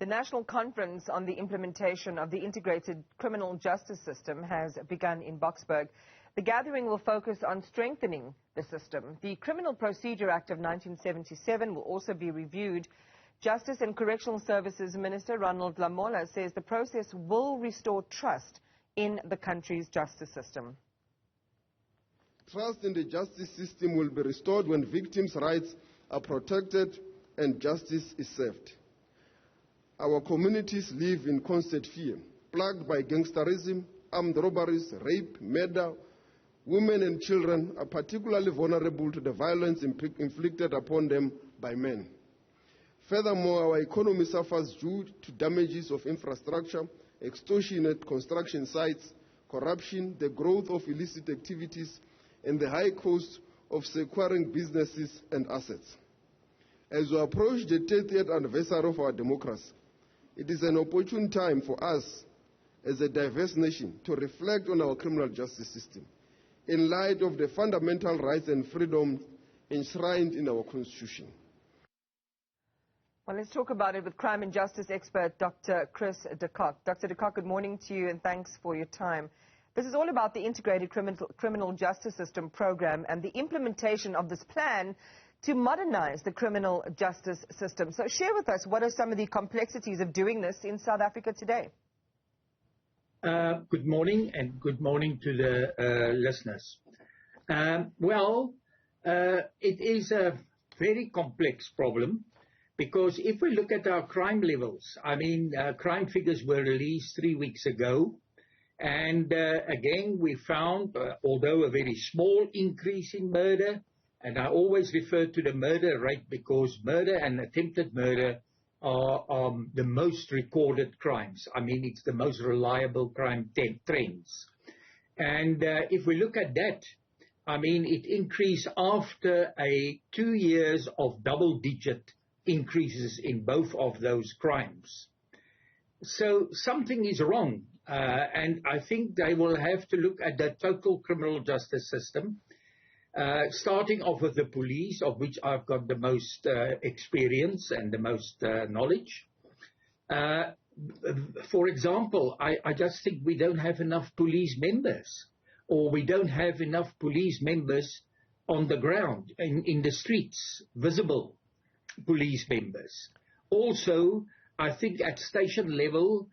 National Conference on the Implementation of the Integrated Criminal Justice System has begun in Boksburg. The gathering will focus on strengthening the system. The Criminal Procedure Act of 1977 will also be reviewed. Justice and Correctional Services Minister Ronald Lamola says the process will restore trust in the country's justice system. Trust in the justice system will be restored when victims' rights are protected and justice is served. Our communities live in constant fear, plagued by gangsterism, armed robberies, rape, murder. Women and children are particularly vulnerable to the violence inflicted upon them by men. Furthermore, our economy suffers due to damages of infrastructure, extortionate construction sites, corruption, the growth of illicit activities, and the high cost of securing businesses and assets. As we approach the 30th anniversary of our democracy, it is an opportune time for us, as a diverse nation, to reflect on our criminal justice system in light of the fundamental rights and freedoms enshrined in our Constitution. Well, let's talk about it with crime and justice expert Dr. Chris de Kock. Dr. de Kock, good morning to you and thanks for your time. This is all about the Integrated Criminal Justice System program and the implementation of this plan to modernize the criminal justice system. So share with us, what are some of the complexities of doing this in South Africa today? Good morning, and good morning to the listeners. It is a very complex problem, because if we look at our crime levels, crime figures were released 3 weeks ago, and again we found, although a very small increase in murder, and I always refer to the murder rate because murder and attempted murder are the most recorded crimes. It's the most reliable crime trends. And if we look at that, it increased after 2 years of double-digit increases in both of those crimes. So something is wrong, and I think they will have to look at the total criminal justice system, starting off with the police, of which I've got the most experience and the most knowledge. For example, I just think we don't have enough police members, or we don't have enough police members on the ground, in the streets, visible police members. Also, I think at station level,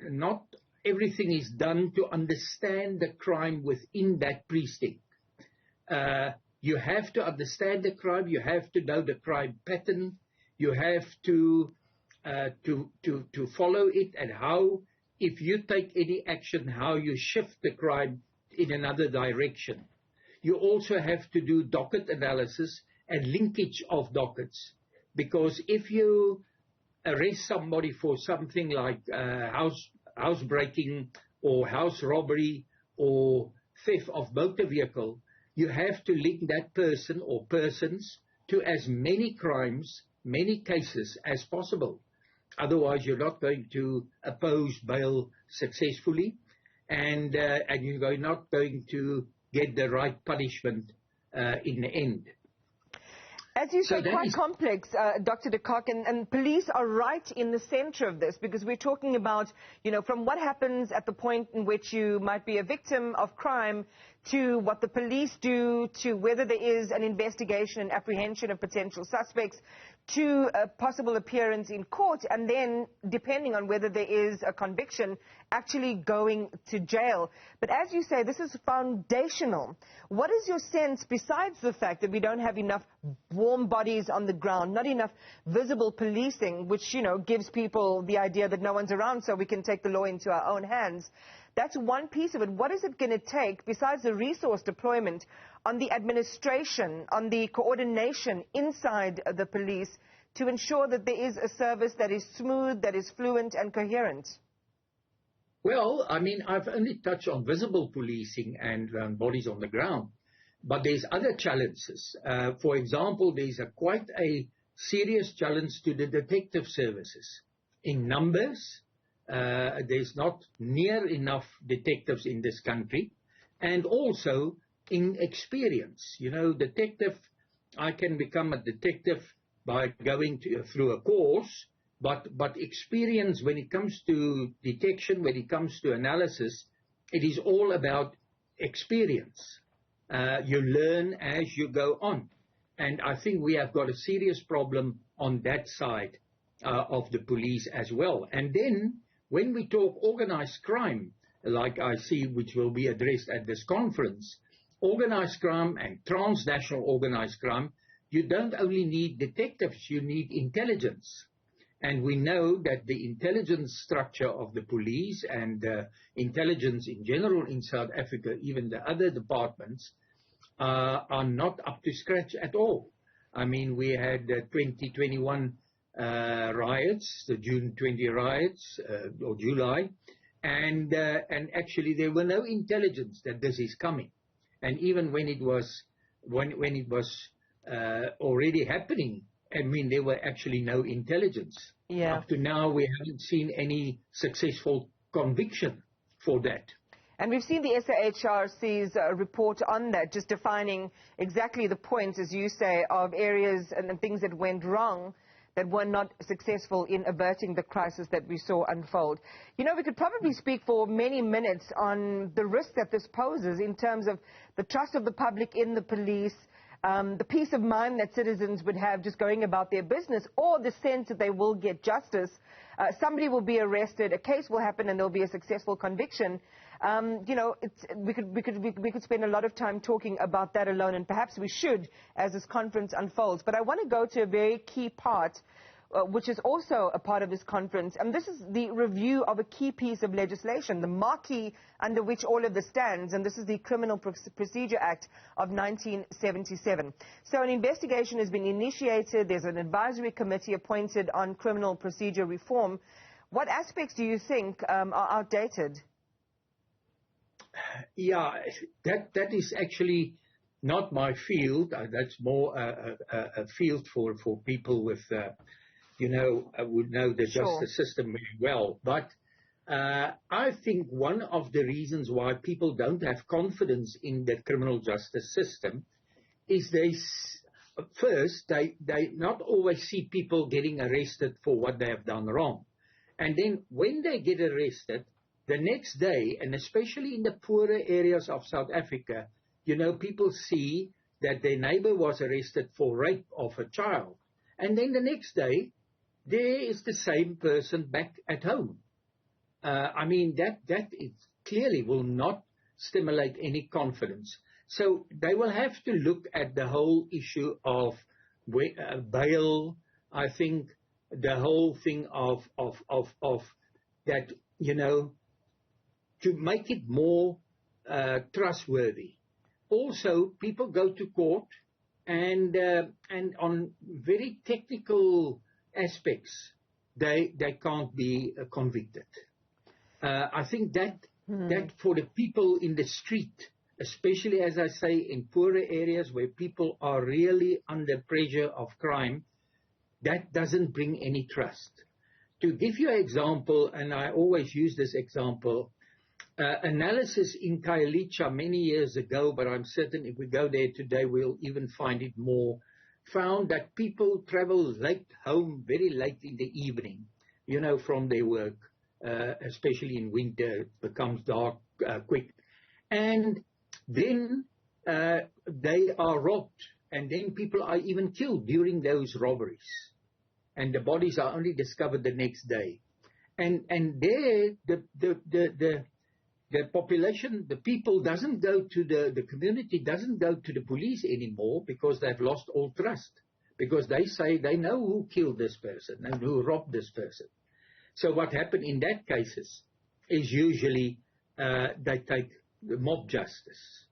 not everything is done to understand the crime within that precinct. You have to understand the crime, you have to know the crime pattern, you have to follow it, and how, if you take any action, how you shift the crime in another direction. You also have to do docket analysis and linkage of dockets, because if you arrest somebody for something like housebreaking or house robbery or theft of motor vehicle, you have to link that person or persons to as many crimes, many cases as possible. Otherwise, you're not going to oppose bail successfully, and you're not going to get the right punishment in the end. As you say, quite complex, Dr. de Kock, and police are right in the center of this, because we're talking about, from what happens at the point in which you might be a victim of crime, to what the police do, to whether there is an investigation and apprehension of potential suspects, to a possible appearance in court, and then, depending on whether there is a conviction, actually going to jail. But as you say, this is foundational. What is your sense, besides the fact that we don't have enough warm bodies on the ground, not enough visible policing, which, gives people the idea that no one's around so we can take the law into our own hands? That's one piece of it. What is it going to take, besides the resource deployment, on the administration, on the coordination inside the police, to ensure that there is a service that is smooth, that is fluent and coherent? Well, I've only touched on visible policing and bodies on the ground, but there's other challenges. For example, there's quite a serious challenge to the detective services. In numbers, there's not near enough detectives in this country, and also in experience. I can become a detective by going through a course, but experience when it comes to detection, when it comes to analysis, it is all about experience. You learn as you go on. And I think we have got a serious problem on that side of the police as well. And then when we talk organized crime, like I see, which will be addressed at this conference, organized crime and transnational organized crime, you don't only need detectives, you need intelligence. And we know that the intelligence structure of the police and intelligence in general in South Africa, even the other departments, are not up to scratch at all. I mean, we had 2021 riots, the June 20 riots, or July, and actually there were no intelligence that this is coming. And even when it was already happening, I mean, there were actually no intelligence. Yeah. Up to now, we haven't seen any successful conviction for that. And we've seen the SAHRC's report on that, just defining exactly the points, as you say, of areas and things that went wrong that were not successful in averting the crisis that we saw unfold. You know, we could probably speak for many minutes on the risk that this poses in terms of the trust of the public in the police, the peace of mind that citizens would have just going about their business, or the sense that they will get justice. Somebody will be arrested, a case will happen, and there'll be a successful conviction. You know, we could spend a lot of time talking about that alone, and perhaps we should as this conference unfolds. But I want to go to a very key part, which is also a part of this conference, and this is the review of a key piece of legislation, the marquee under which all of this stands, and this is the Criminal Procedure Act of 1977. So an investigation has been initiated. There's an advisory committee appointed on criminal procedure reform. What aspects do you think are outdated? Yeah, that is actually not my field. That's more a field for people with, you know, would know the justice system very well. But I think one of the reasons why people don't have confidence in the criminal justice system is they not always see people getting arrested for what they have done wrong. And then when they get arrested, the next day, and especially in the poorer areas of South Africa, you know, people see that their neighbor was arrested for rape of a child. And then the next day, there is the same person back at home. I mean, that is clearly will not stimulate any confidence. So they will have to look at the whole issue of bail. I think the whole thing of that, you know, to make it more trustworthy. Also, people go to court and on very technical aspects, they can't be convicted. I think that for the people in the street, especially, as I say, in poorer areas where people are really under pressure of crime, that doesn't bring any trust. To give you an example, and I always use this example, analysis in Khayelitsha many years ago, but I'm certain if we go there today, we'll even find it more, found that people travel late home, very late in the evening, you know, from their work, especially in winter, it becomes dark quick. And then they are robbed, and then people are even killed during those robberies. And the bodies are only discovered the next day. And there, the population, the people doesn't go to the community doesn't go to the police anymore because they've lost all trust. Because they say they know who killed this person and who robbed this person. So what happened in that cases is usually they take the mob justice.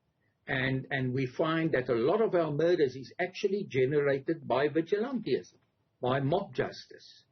And we find that a lot of our murders is actually generated by vigilantism, by mob justice.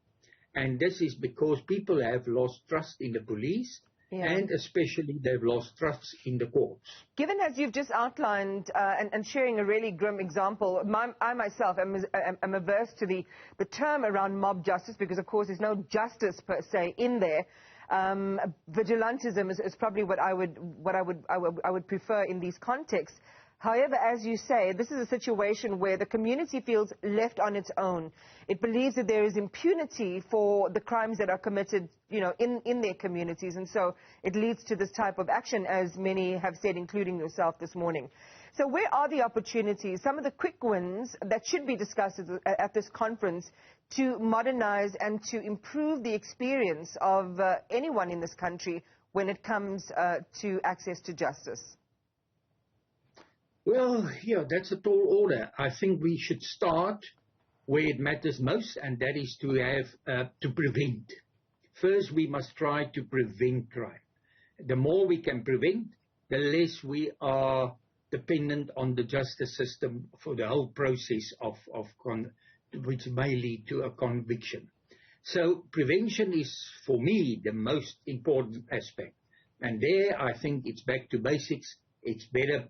And this is because people have lost trust in the police. Yeah. And especially they've lost trust in the courts. Given as you've just outlined and sharing a really grim example, I myself am averse to the term around mob justice because, of course, there's no justice per se in there. Vigilantism is probably what I would prefer in these contexts. However, as you say, this is a situation where the community feels left on its own. It believes that there is impunity for the crimes that are committed, in their communities. And so it leads to this type of action, as many have said, including yourself this morning. So where are the opportunities, some of the quick wins that should be discussed at this conference to modernize and to improve the experience of anyone in this country when it comes to access to justice? Well, yeah, that's a tall order. I think we should start where it matters most, and that is to have to prevent. First, we must try to prevent crime. The more we can prevent, the less we are dependent on the justice system for the whole process which may lead to a conviction. So prevention is, for me, the most important aspect. And there, I think it's back to basics. It's better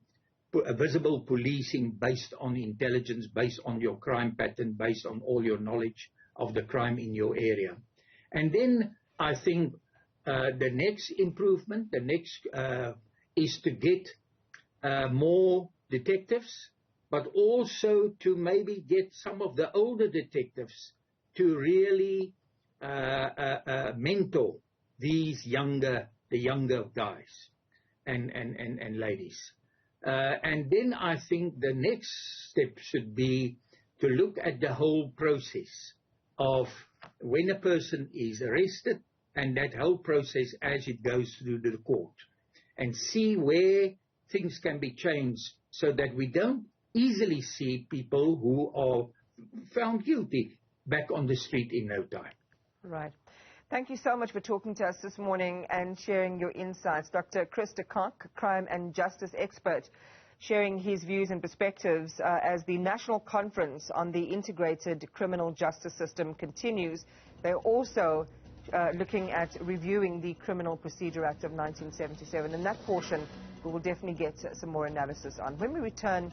visible policing based on intelligence, based on your crime pattern, based on all your knowledge of the crime in your area. And then I think the next improvement, is to get more detectives, but also to maybe get some of the older detectives to really mentor the younger guys and ladies. And then I think the next step should be to look at the whole process of when a person is arrested and that whole process as it goes through the court, and see where things can be changed so that we don't easily see people who are found guilty back on the street in no time. Right. Thank you so much for talking to us this morning and sharing your insights. Dr. Chris de Kock, crime and justice expert, sharing his views and perspectives as the National Conference on the Integrated Criminal Justice System continues. They're also looking at reviewing the Criminal Procedure Act of 1977. And that portion we will definitely get some more analysis on. When we return,